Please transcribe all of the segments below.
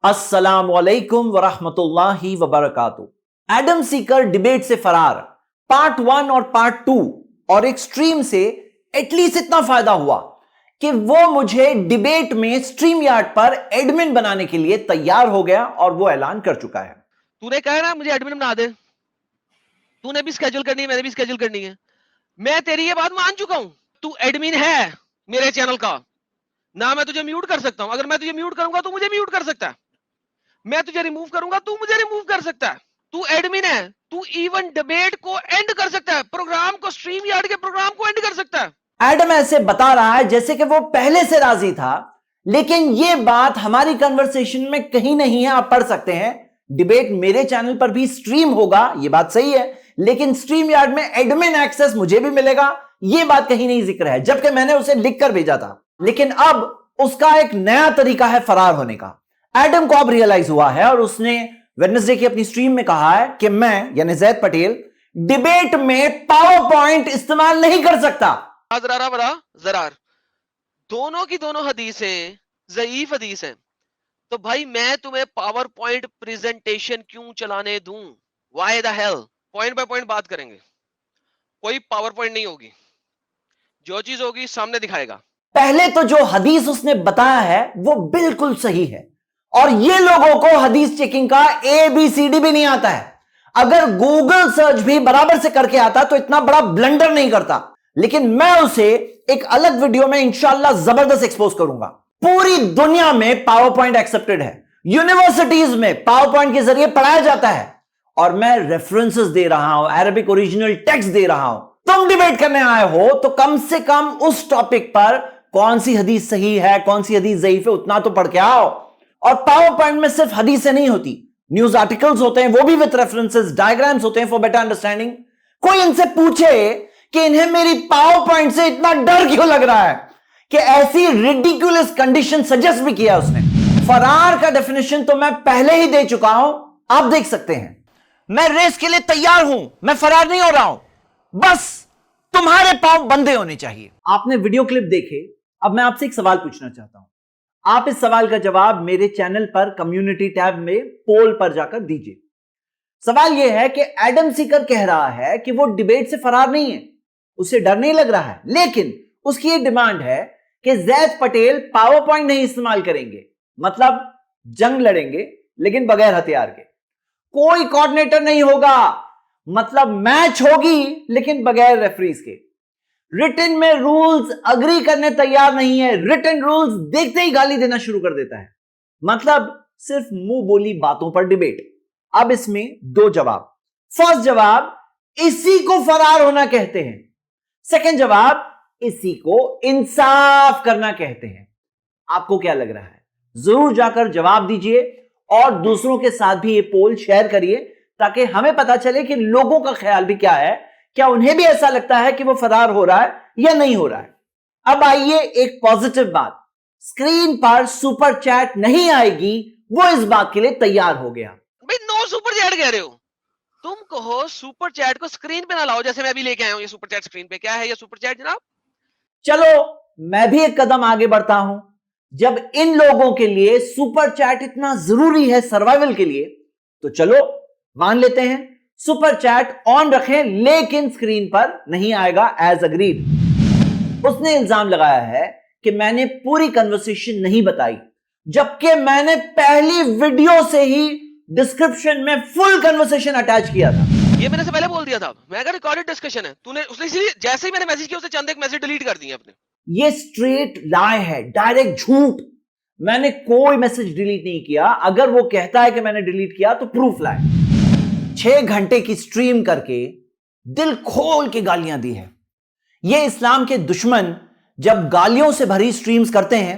अस्सलामुअलैकुम वरहमतुल्लाहि वबरकातुहू। Adam Sikar debate से फरार पार्ट 1 और पार्ट 2 और एक्सट्रीम से एटलीस्ट इतना फायदा हुआ कि वो मुझे डिबेट में स्ट्रीम यार्ड पर एडमिन बनाने के लिए तैयार हो गया और वो ऐलान कर चुका है। तूने कहा ना मुझे एडमिन बना दे, तूने भी स्केड्यूल करनी है, मैंने भी स्केड्यूल करनी है। मैं तेरी ये बात मान चुका हूं। तू एडमिन है मेरे चैनल का ना, मैं तुझे म्यूट कर सकता हूं। अगर मैं तुझे म्यूट करूंगा तो मुझे म्यूट कर सकता है, मैं तुझे रिमूव करूंगा तू मुझे रिमूव कर सकता है। तू एडमिन है, तू इवन डिबेट को एंड कर सकता है, प्रोग्राम को, स्ट्रीम यार्ड के प्रोग्राम को एंड कर सकता है। एडम ऐसे बता रहा है जैसे कि वो पहले से राजी था, लेकिन ये बात हमारी कन्वर्सेशन में कहीं नहीं है। आप पढ़ सकते हैं, डिबेट मेरे चैनल पर भी स्ट्रीम होगा, ये बात सही है, लेकिन स्ट्रीम यार्ड में एडमिन एक्सेस मुझे भी मिलेगा, ये बात कहीं नहीं जिक्र है, जबकि मैंने उसे लिखकर भेजा था। लेकिन अब उसका एक नया तरीका है फरार होने का। एडम को अब रियलाइज हुआ है और उसने वेडनेसडे की अपनी स्ट्रीम में कहा है कि मैं यानी जैद पटेल डिबेट में पावर पॉइंट इस्तेमाल नहीं कर सकता। जरारा बरा जरार दोनों की दोनों हदीसें ज़ईफ हदीस हैं, तो भाई मैं तुम्हें पावर पॉइंट प्रेजेंटेशन क्यों चलाने दूं? Why the hell? Point by point बात करेंगे, कोई पावर पॉइंट नहीं होगी, जो चीज होगी सामने दिखाएगा। पहले तो जो हदीस उसने बताया है वो बिल्कुल सही है, और ये लोगों को हदीस चेकिंग का ABCD भी नहीं आता है। अगर गूगल सर्च भी बराबर से करके आता तो इतना बड़ा ब्लंडर नहीं करता। लेकिन मैं उसे एक अलग वीडियो में इंशाल्लाह जबरदस्त एक्सपोज करूंगा। पूरी दुनिया में पावर पॉइंट एक्सेप्टेड है, यूनिवर्सिटीज में पावर पॉइंट के जरिए पढ़ाया जाता है, और मैं रेफरेंसेस दे रहा हूं, अरबिक ओरिजिनल टेक्स्ट दे रहा हूं। तुम डिबेट करने आए हो तो कम से कम उस टॉपिक पर कौन सी हदीस सही है, कौन सी हदीस ज़ईफ है, उतना तो पढ़ के आओ। और पावर पॉइंट में सिर्फ हदीसें नहीं होती, न्यूज आर्टिकल्स होते हैं, वो भी विद रेफरेंसेस, डायग्राम्स होते हैं फॉर बेटर अंडरस्टैंडिंग। कोई इनसे पूछे कि इन्हें मेरी पावर पॉइंट से इतना डर क्यों लग रहा है, कि ऐसी रिडिकुलस कंडीशन सजेस्ट भी किया उसने। फरार का डेफिनेशन तो मैं पहले ही दे चुका हूं, आप देख सकते हैं। मैं रेस के लिए तैयार हूं, मैं फरार नहीं हो रहा हूं, बस तुम्हारे पांव बंधे होने चाहिए। आपने वीडियो क्लिप देखे, अब मैं आपसे एक सवाल पूछना चाहता हूं। आप इस सवाल का जवाब मेरे चैनल पर कम्युनिटी टैब में पोल पर जाकर दीजिए। सवाल यह है कि एडम सीकर कह रहा है कि वो डिबेट से फरार नहीं है, उसे डर नहीं लग रहा है, लेकिन उसकी ये डिमांड है कि जैद पटेल पावर पॉइंट नहीं इस्तेमाल करेंगे, मतलब जंग लड़ेंगे लेकिन बगैर हथियार के। कोई कोऑर्डिनेटर नहीं होगा, मतलब मैच होगी लेकिन बगैर रेफरीज के। रिटन में रूल्स अग्री करने तैयार नहीं है, रिटन रूल्स देखते ही गाली देना शुरू कर देता है, मतलब सिर्फ मुंह बोली बातों पर डिबेट। अब इसमें दो जवाब। फर्स्ट जवाब, इसी को फरार होना कहते हैं। सेकंड जवाब, इसी को इंसाफ करना कहते हैं। आपको क्या लग रहा है? जरूर जाकर जवाब दीजिए और दूसरों के साथ भी ये पोल शेयर करिए, ताकि हमें पता चले कि लोगों का ख्याल भी क्या है, क्या उन्हें भी ऐसा लगता है कि वो फरार हो रहा है या नहीं हो रहा है। अब आइए एक पॉजिटिव बात, स्क्रीन पर सुपर चैट नहीं आएगी, वो इस बात के लिए तैयार हो गया। भाई नो सुपर चैट कह रहे हो तुम, कहो सुपर चैट को स्क्रीन पे ना लाओ, जैसे मैं अभी लेके आया हूं ये सुपर चैट स्क्रीन पे। क्या है ये सुपर चैट जनाब? चलो मैं भी एक कदम आगे बढ़ता हूं। जब इन लोगों के लिए सुपर चैट इतना जरूरी है सर्वाइवल के लिए, तो चलो मान लेते हैं सुपर चैट ऑन रखें, लेकिन स्क्रीन पर नहीं आएगा एज अग्रीड। उसने इल्जाम लगाया है कि मैंने पूरी कन्वर्सेशन नहीं बताई, जबकि मैंने पहली वीडियो से ही डिस्क्रिप्शन में फुल कन्वर्सेशन अटैच किया था। ये मैंने से पहले बोल दिया था, मैं अगर रिकॉर्डेड डिस्कशन है, तूने उसने इसीलिए जैसे ही मैंने मैसेज किया उससे चंद एक मैसेज डिलीट कर दिए अपने। ये स्ट्रेट लाई है, डायरेक्ट झूठ। मैंने कोई मैसेज डिलीट नहीं किया, अगर वो कहता है कि मैंने डिलीट किया तो प्रूफ लाए। 6 घंटे की स्ट्रीम करके दिल खोल के गालियां दी है। ये इस्लाम के दुश्मन जब गालियों से भरी स्ट्रीम्स करते हैं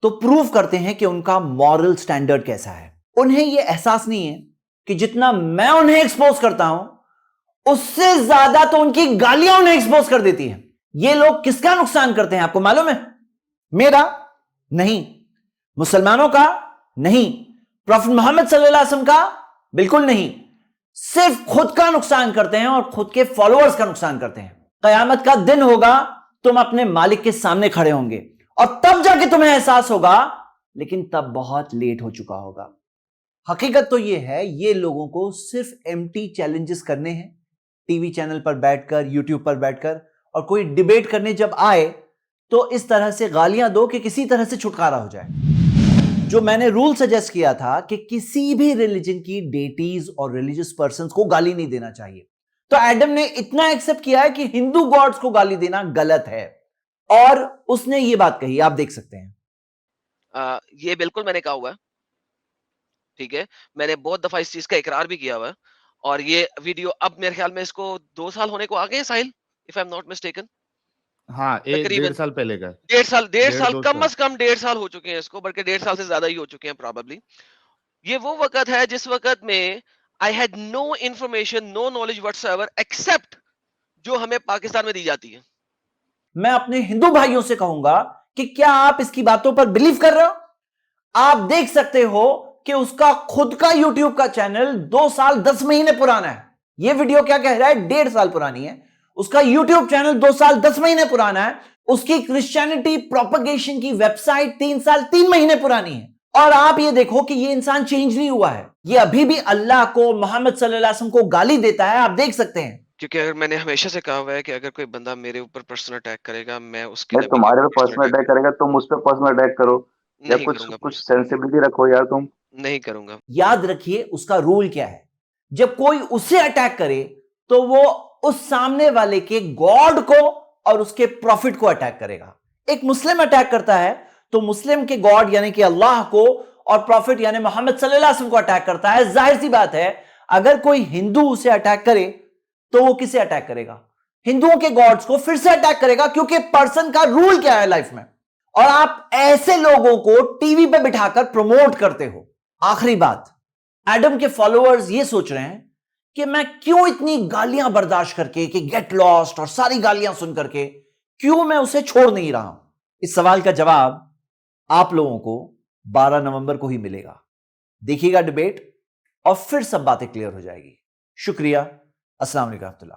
तो प्रूव करते हैं कि उनका मॉरल स्टैंडर्ड कैसा है। उन्हें यह एहसास नहीं है कि जितना मैं उन्हें एक्सपोज करता हूं, उससे ज्यादा तो उनकी गालियां उन्हें एक्सपोज कर देती हैं। ये लोग किसका नुकसान करते हैं आपको मालूम है? मेरा नहीं, मुसलमानों का नहीं, प्रॉफेट मोहम्मद सल्लल्लाहु अलैहि वसल्लम का बिल्कुल नहीं, सिर्फ खुद का नुकसान करते हैं और खुद के फॉलोअर्स का नुकसान करते हैं। कयामत का दिन होगा, तुम अपने मालिक के सामने खड़े होंगे और तब जाके तुम्हें एहसास होगा, लेकिन तब बहुत लेट हो चुका होगा। हकीकत तो ये है, ये लोगों को सिर्फ एम्प्टी चैलेंजेस करने हैं टीवी चैनल पर बैठकर, यूट्यूब पर बैठकर, और कोई डिबेट करने जब आए तो इस तरह से गालियां दो कि किसी तरह से छुटकारा हो जाए। जो मैंने रूल सजेस्ट किया था कि किसी भी रिलीजन की डेटीज और रिलीजियस पर्संस को गाली नहीं देना चाहिए, तो एडम ने इतना एक्सेप्ट किया है कि हिंदू गॉड्स को गाली देना गलत है, और उसने ये बात कही, आप देख सकते हैं। ये बिल्कुल मैंने कहा हुआ है, ठीक है। मैंने बहुत दफा इस चीज का इकरार भी किया हुआ है, और ये वीडियो अब मेरे ख्याल में इसको 2 साल होने को आ गए Sahil, if I am not mistaken. हाँ, एक तकरीबन 1.5 साल पहले का है। 1.5 साल, 1.5 साल, 1.5-2 कम साल। से कम 1.5 साल हो चुके हैं इसको, बल्कि 1.5 साल से ज्यादा ही हो चुके हैं प्रॉबेबली। ये वो वक्त है जिस वक्त में I had no information, no knowledge whatsoever except जो हमें पाकिस्तान में दी जाती है। मैं अपने हिंदू भाइयों से कहूंगा कि क्या आप इसकी बातों पर बिलीव कर रहे हो? आप देख सकते हो कि उसका खुद का यूट्यूब का चैनल 2 साल 10 महीने पुराना है। यह वीडियो क्या कह रहा है, 1.5 साल पुरानी है। उसका यूट्यूब चैनल 2 साल 10 महीने पुराना है। उसकी क्रिश्चियनिटी प्रोपगेशन की वेबसाइट 3 साल 3 महीने पुरानी है। और आप ये देखो कि ये इंसान चेंज नहीं हुआ है, ये अभी भी अल्लाह को, मोहम्मद सल्लल्लाहु अलैहि वसल्लम को गाली देता है, आप देख सकते हैं। क्योंकि अगर मैंने हमेशा से कहा हुआ है कि अगर कोई बंदा मेरे ऊपर पर्सनल अटैक करेगा, मैं उसके नहीं, नबी के तुम्हारे ऊपर पे पर्सनल अटैक करेगा, तुम उस पे पर्सनल अटैक करो, या नहीं कुछ करूंगा, कुछ सेंसिबिलिटी रखो यार तुम। नहीं करूंगा। याद रखिए उसका रूल क्या है। जब कोई उसे अटैक करे तो वो उस सामने वाले के गॉड को और उसके प्रॉफिट को अटैक करेगा। एक मुस्लिम अटैक करता है तो मुस्लिम के गॉड यानी कि अल्लाह को और प्रॉफिट यानी मोहम्मद सल्लल्लाहु अलैहि वसल्लम को अटैक करता है। जाहिर सी बात है, अगर कोई हिंदू उसे अटैक करे तो वो किसे अटैक करेगा? हिंदुओं के गॉड्स को फिर से अटैक करेगा, क्योंकि पर्सन का रूल क्या है लाइफ में। और आप ऐसे लोगों को टीवी पे बिठाकर प्रमोट करते हो। आखिरी बात, एडम के फॉलोअर्स ये सोच रहे हैं कि मैं क्यों इतनी गालियां बर्दाश्त करके, कि गेट लॉस्ट और सारी गालियां सुन करके क्यों मैं उसे छोड़ नहीं रहा हूं। इस सवाल का जवाब आप लोगों को 12 नवंबर को ही मिलेगा। देखिएगा डिबेट और फिर सब बातें क्लियर हो जाएगी। शुक्रिया। अस्सलाम वालेकुम।